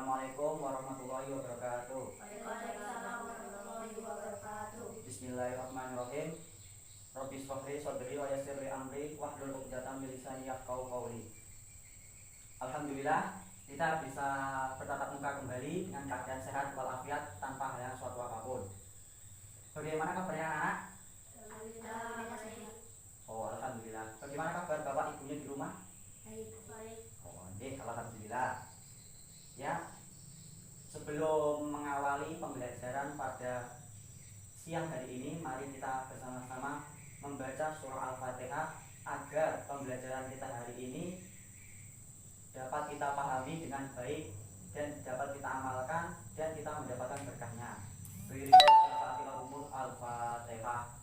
Assalamualaikum warahmatullahi wabarakatuh. Waalaikumsalam warahmatullahi wabarakatuh. Bismillahirrahmanirrahim. Rabbi shrah li sadri wa yassir li amri wahlul 'uqdatam min lisani yafqahu qawli. Alhamdulillah, kita bisa bertatap muka kembali dengan keadaan sehat walafiat tanpa halangan suatu apapun. Bagaimana kabarnya anak? Alhamdulillah sehat. Oh, alhamdulillah. Bagaimana kabar bapak ibunya di rumah? Baik. Oh, alhamdulillah. Ya, sebelum mengawali pembelajaran pada siang hari ini, mari kita bersama-sama membaca surah Al-Fatihah agar pembelajaran kita hari ini dapat kita pahami dengan baik dan dapat kita amalkan dan kita mendapatkan berkahnya. Beri Al-Fatihah.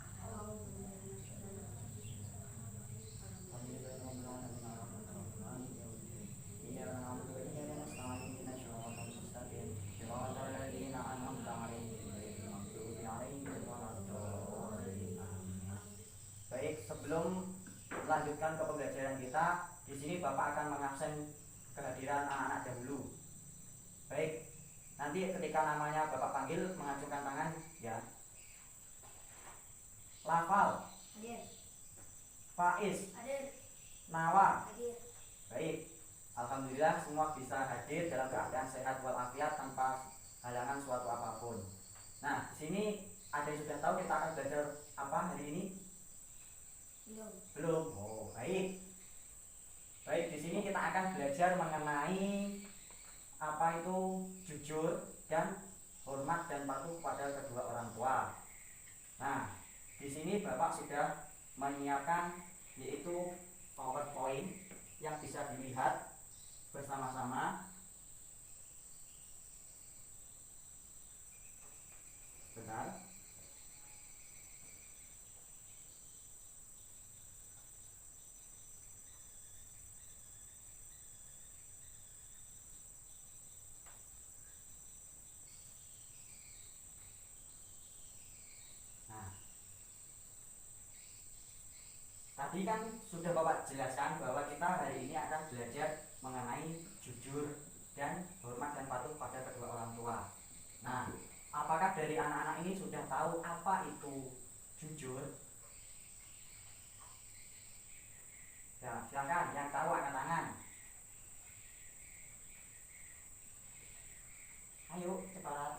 Baik, sebelum melanjutkan ke pembelajaran kita, di sini Bapak akan mengabsen kehadiran anak-anak dahulu. Baik, nanti ketika namanya Bapak panggil mengacungkan tangan, ya. Lafal. Hadir. Faiz. Hadir. Nawa. Hadir. Baik, alhamdulillah semua bisa hadir dalam keadaan sehat walafiat tanpa halangan suatu apapun. Nah, di sini ada yang sudah tahu kita akan belajar apa hari ini? Belum. Oh, baik. Baik, di sini kita akan belajar mengenai apa itu jujur dan hormat dan patuh pada kedua orang tua. Nah, di sini Bapak sudah menyiapkan yaitu PowerPoint yang bisa dilihat bersama-sama. Benar. Tadi kan sudah Bapak jelaskan bahwa kita hari ini akan belajar mengenai jujur dan hormat dan patuh pada kedua orang tua. Nah, apakah dari anak-anak ini sudah tahu apa itu jujur? Ya, silakan yang tahu angkat tangan. Ayo cepat.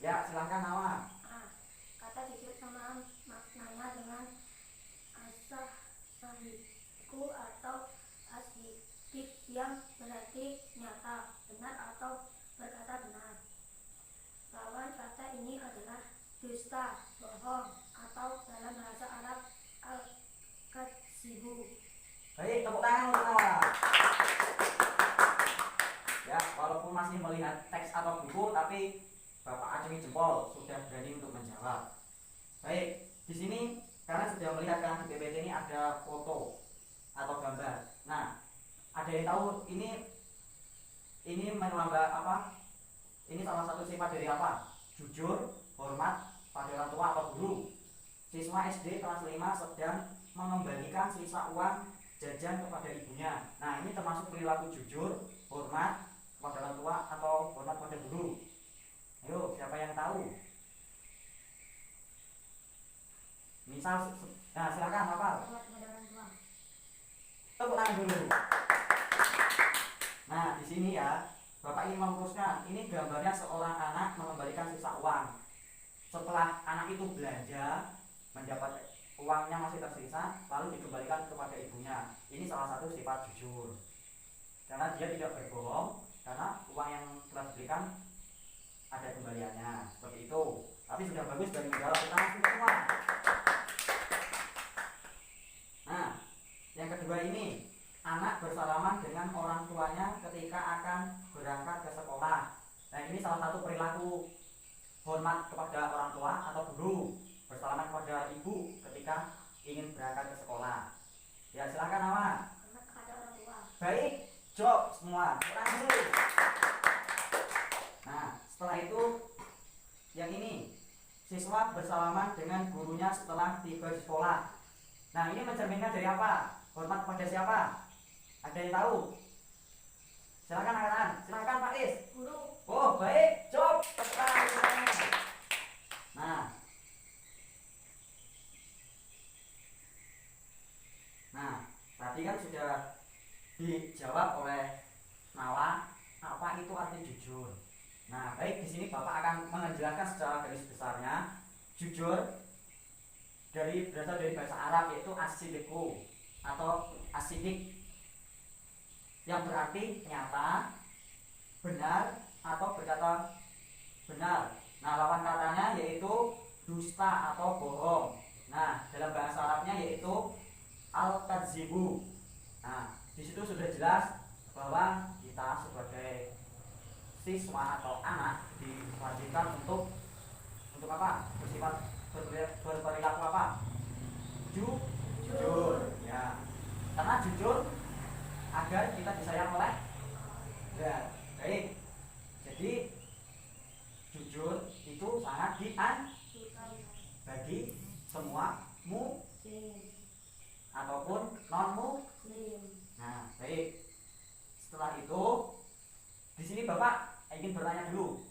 Ya, silakan Nawa. Kata jujur sama maknanya dengan asah sahiku atau asidik yang berarti nyata, benar atau berkata benar. Lawan kata ini adalah dusta, bohong, atau dalam bahasa Arab al-kadzibu. Baik, tepuk tangan untuk Nawa. Ya, walaupun masih melihat teks atau buku, tapi Bapak acungi jempol sudah berani untuk menjawab. Baik, di sini karena sudah melihat kan di PPT ini ada foto atau gambar. Nah, ada yang tahu ini melambang apa? Ini salah satu sifat dari apa? Jujur, hormat pada orang tua atau guru. Siswa SD kelas 5 sedang mengembalikan sisa uang jajan kepada ibunya. Nah, ini termasuk perilaku jujur, hormat pada orang tua atau hormat pada guru. Ayo, siapa yang tahu? Misal, nah silakan hafal. Hormat kepada orang tua. Tepuk tangan dulu. Nah, di sini ya, Bapak ingin memutuskan. Ini gambarnya seorang anak mengembalikan sisa uang. Setelah anak itu belanja, mendapat uangnya masih tersisa, lalu dikembalikan kepada ibunya. Ini salah satu sifat jujur. Karena dia tidak berbohong, karena uang yang telah diberikan ada kembaliannya. Seperti itu. Tapi sudah bagus dari menjawab, kita masuk semua. Nah, yang kedua ini, anak bersalaman dengan orang tuanya ketika akan berangkat ke sekolah. Nah, ini salah satu perilaku hormat kepada orang tua atau guru, bersalaman kepada ibu ketika ingin berangkat ke sekolah. Ya, silakan Nama. Hormat kepada orang tua. Baik, jawab semua. Nah, setelah itu yang ini, siswa bersalaman dengan gurunya setelah tiba di sekolah. Nah, ini mencerminkan dari apa? Hormat kepada siapa? Ada yang tahu? Silakan angkat tangan. Silakan Pak. Faiz? Guru. Oh baik, jawab tepat. Nah, tadi kan sudah dijawab oleh Nala apa itu arti jujur. Nah, baik, di sini Bapak akan menjelaskan secara garis besarnya. Jujur berasal dari bahasa Arab yaitu asidiku atau asidik yang berarti nyata, benar atau berkata benar. Nah, lawan katanya yaitu dusta atau bohong. Nah, dalam bahasa Arabnya yaitu al-kadzibu. Nah, di situ sudah jelas bahwa kita sebagai siswa atau anak diwajibkan untuk apa? Berperilaku apa? Jujur. Ya. Karena jujur agar kita disayang oleh dan baik. Jadi jujur itu sangat bagi semua muslim ataupun non muslim. Nah, baik. Setelah itu di sini Bapak ingin bertanya dulu.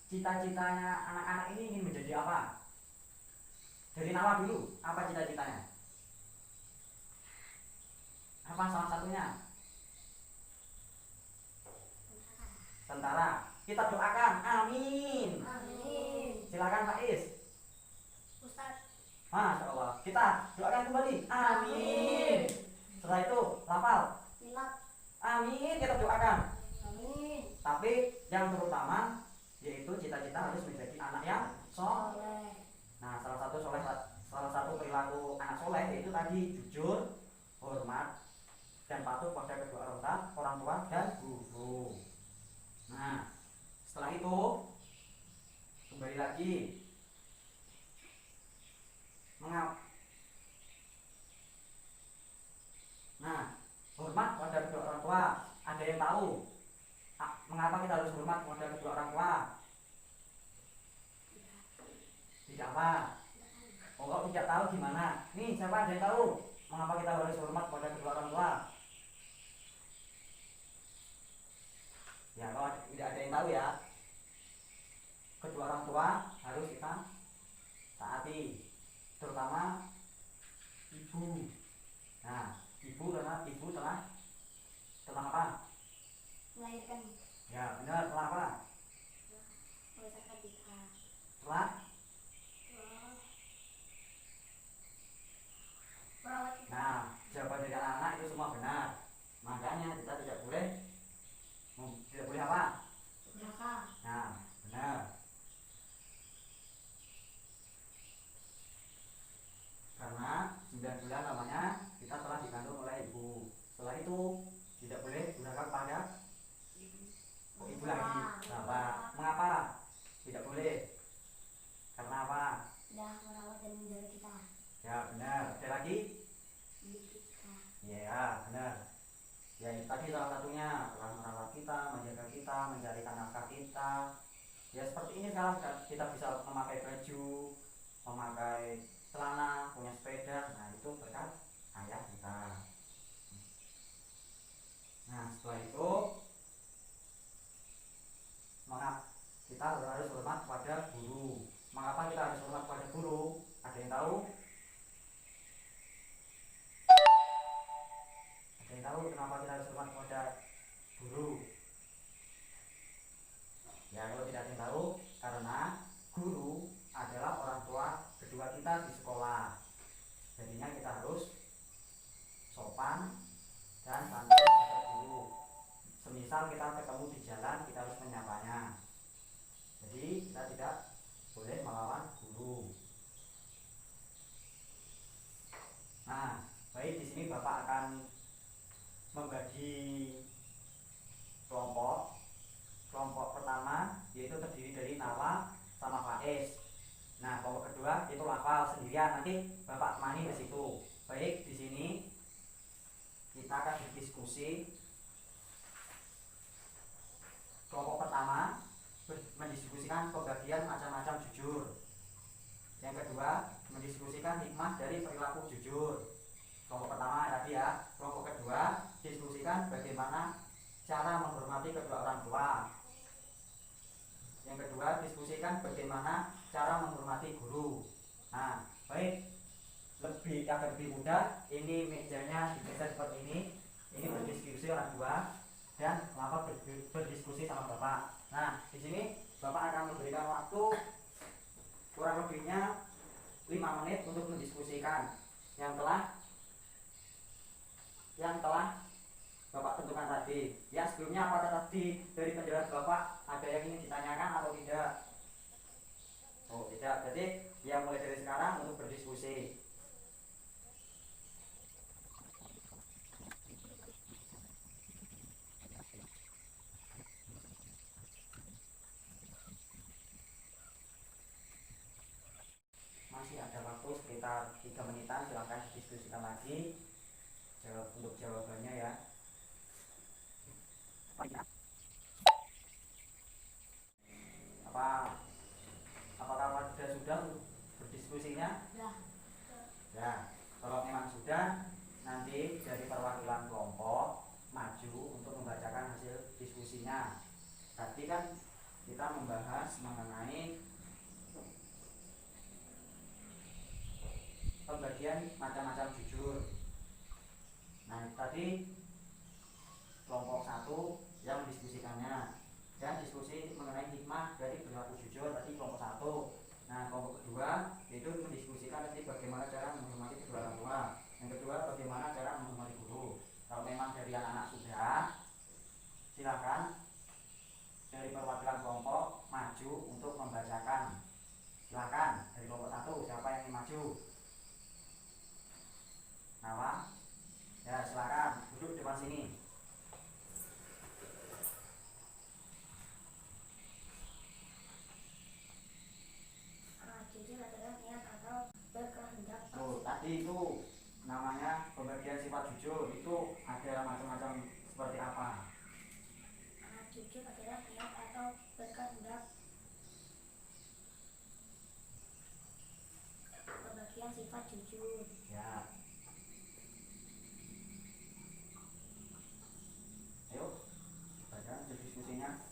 Cita-citanya anak-anak ini ingin menjadi apa? Dari Nawa dulu, apa cita-citanya? Apa salah satunya? Tentara. Kita doakan, amin. Amin. Silakan Faiz. Ustaz. Masya Allah. Kita doakan kembali, amin. Setelah itu, lafal. Milad. Amin, kita doakan. Amin. Tapi yang terutama yaitu cita-cita harus menjadi anak yang soleh. Nah, salah satu perilaku anak soleh yaitu tadi jujur, hormat, dan patuh pada kedua orang tua dan guru. Nah, setelah itu kembali lagi Nah, hormat pada kedua orang tua. Ada yang tahu mengapa kita harus hormat kepada kedua orang tua? Tidak apa? Oh, kalau tidak tahu gimana? Nih, siapa ada yang tahu mengapa kita harus hormat kepada kedua orang tua? Ya, kalau tidak ada yang tahu ya, kedua orang tua harus kita taati, terutama ibu. Nah, ibu telah apa? Melahirkan. Ya, benar, telah apa? Membesarkan kita. Telah merawat kita. Nah, jawaban dari anak-anak itu semua benar. Makanya kita tidak boleh apa? Durhaka. Nah, benar. Karena 9 bulan namanya kita telah dikandung oleh ibu. Setelah itu tidak boleh durhaka kepada ibu lagi. Bapak. Mengapa tidak boleh? Karena apa? Sudah merawat dan menjaga kita. Ya, benar. Ada lagi? Mendidik kita. Ya, benar. Ya, itu tadi salah satunya telah merawat kita, menjaga kita, mencarikan nafkah kita. Ya, seperti ini sekarang kita bisa memakai baju, memakai celana, punya sepeda. Nah, itu berkat ayah kita. Nah, setelah itu kita harus hormat pada guru. Mengapa kita harus hormat pada guru? Ada yang tahu? Ada yang tahu kenapa kita harus hormat pada guru? Ya, kalau tidak ada yang tahu, karena guru adalah orang tua kedua kita di sekolah. Jadinya kita harus sopan dan santun pada guru. Semisal kita ketemu di jalan, kita harus menyapanya. Jadi kita tidak boleh melawan guru. Nah, baik, di sini Bapak akan membagi kelompok. Kelompok pertama yaitu terdiri dari Nawa sama Faiz. Nah, kelompok kedua itu lafal sendirian. Nanti Bapak temani di situ. Baik, di sini kita akan berdiskusi. Kelompok pertama mendiskusikan pembagian macam-macam jujur. Yang kedua mendiskusikan hikmah dari perilaku jujur. Kelompok pertama tadi ya. Kelompok kedua diskusikan bagaimana cara menghormati kedua orang tua. Yang kedua, diskusikan bagaimana cara menghormati guru. Nah, baik, agar lebih mudah, ini mejanya digeser seperti ini berdiskusi orang tua dan lapor berdiskusi sama bapak. Nah, di sini bapak akan memberikan waktu kurang lebihnya 5 menit untuk mendiskusikan yang telah bapak tentukan tadi. Yang sebelumnya apakah tadi dari penjelasan bapak ada yang ingin ditanyakan atau tidak? Oh tidak, berarti ya mulai dari sekarang untuk berdiskusi. Masih ada waktu sekitar 3 menitan, silahkan didiskusikan lagi untuk jawabannya ya. Apakah sudah untuk berdiskusinya? Ya, kalau memang sudah, nanti dari perwakilan kelompok maju untuk membacakan hasil diskusinya. Tadi kan kita membahas mengenai pembagian macam-macam jujur. Nah, tadi kelompok 1 yang mendiskusikannya dan diskusi mengenai hikmah dari perilaku jujur tadi kelompok 1. Nah, kelompok kedua yaitu mendiskusikan tadi bagaimana cara menghormati kedua orang tua. Yang kedua, bagaimana cara menghormati guru. Kalau memang dari anak-anak sudah, silakan dari perwakilan kelompok maju untuk membacakan. Silakan dari kelompok 1, siapa yang ingin maju? Nawang? Ya, silakan duduk depan sini. Jujur adalah niat atau berkehendak. Oh, tadi itu namanya pembagian sifat jujur, itu ada macam-macam seperti apa? Jujur adalah niat atau berkehendak. Pembagian sifat jujur. Ya. Ayo, baca diskusinya.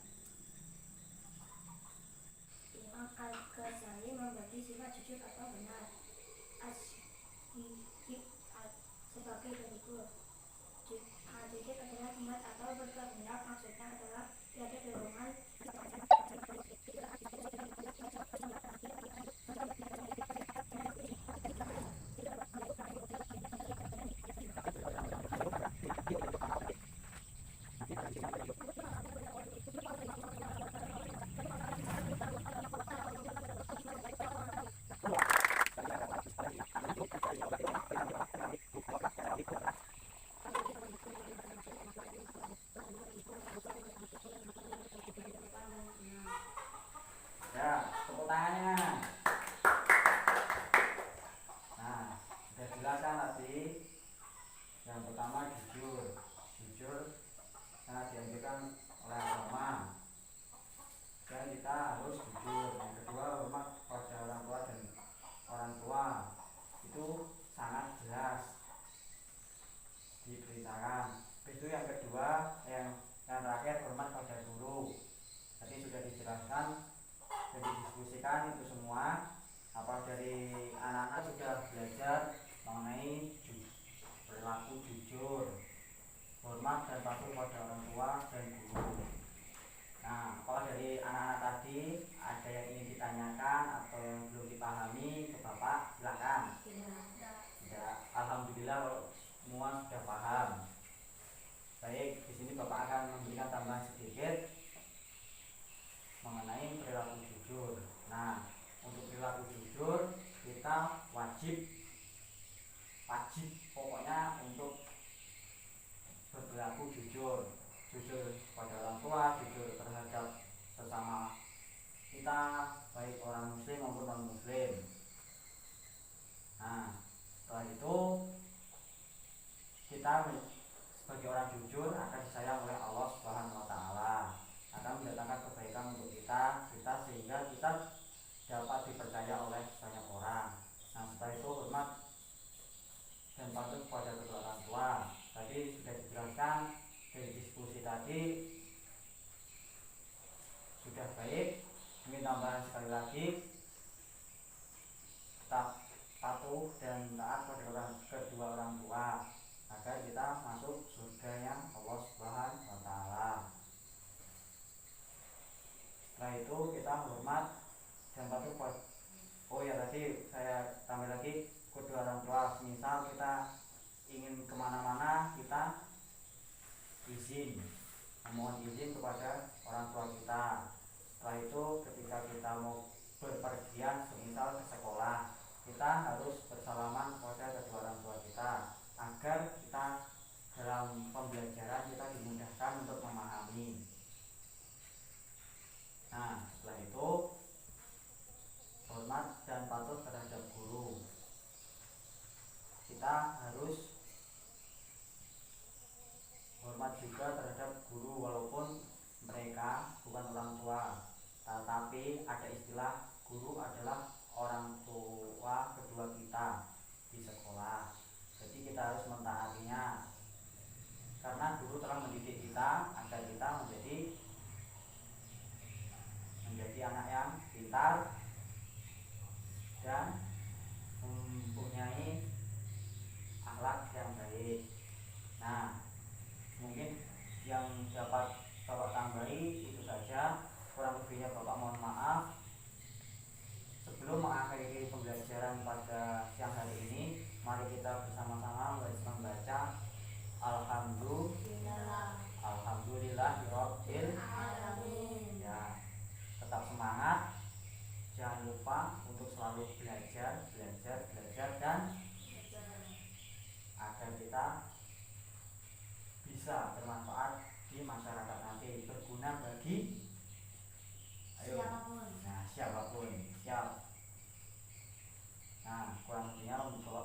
Imam Al-Ghazali membagi sifat jujur atau benar sebagai berikut. Jujur adalah niat atau berkehendak, maksudnya adalah tiada dorongan itu semua. Apa dari anak-anak sudah belajar mengenai perilaku jujur, hormat dan patuh pada orang tua dan guru. Nah, apakah dari anak-anak tadi ada yang ingin ditanyakan atau yang belum dipahami ke Bapak? Silakan. Tidak. Alhamdulillah semua sudah paham. Baik, di sini Bapak akan memberikan tambahan sedikit mengenai perilaku jujur. Nah, untuk perilaku jujur kita wajib pokoknya untuk berperilaku jujur pada orang tua, jujur terhadap sesama kita, baik orang muslim maupun non muslim. Nah, setelah itu kita sebagai orang jujur akan disayang oleh Allah Subhanahu wa taala, akan mendatangkan kebaikan untuk kita sehingga kita dapat dipercaya oleh banyak orang. Nah, setelah itu hormat dan patuh kepada kedua orang tua. Tadi sudah dijelaskan dari diskusi tadi sudah baik Poin tambahan sekali lagi, tetap patuh dan taat pada kedua orang tua agar kita masuk surganya Allah Subhanahu wa taala. Setelah itu kita hormat dan patuh pada, oh ya tadi saya tambah lagi, kedua orang tua. Misal kita ingin kemana-mana, kita memohon izin kepada orang tua kita. Setelah itu ketika kita mau berpergian semisal ke sekolah, kita harus bersalaman kepada kedua orang tua kita agar kita dalam pembelajaran kita dimudahkan untuk memahami. Nah, setelah itu hormat dan patuh terhadap guru. Kita harus hormat juga terhadap guru walaupun mereka bukan orang tua, tetapi ada istilah guru adalah orang tua kedua kita di sekolah. Jadi kita harus mentaatinya karena guru telah mendidik kita agar kita menjadi anak yang pintar dan mempunyai akhlak yang baik. Nah, mungkin yang dapat Bapak tambahi itu saja, kurang lebihnya Bapak mohon maaf. Sebelum mengakhiri pembelajaran pada siang hari ini, mari kita bersama-sama membaca Alhamdulillahirabbil alamin. Ya, tetap semangat. Jangan lupa untuk selalu belajar dan agar kita bisa bermanfaat di masyarakat nanti, berguna bagi siapapun. Siap. Nah, kurang lebihnya Bapak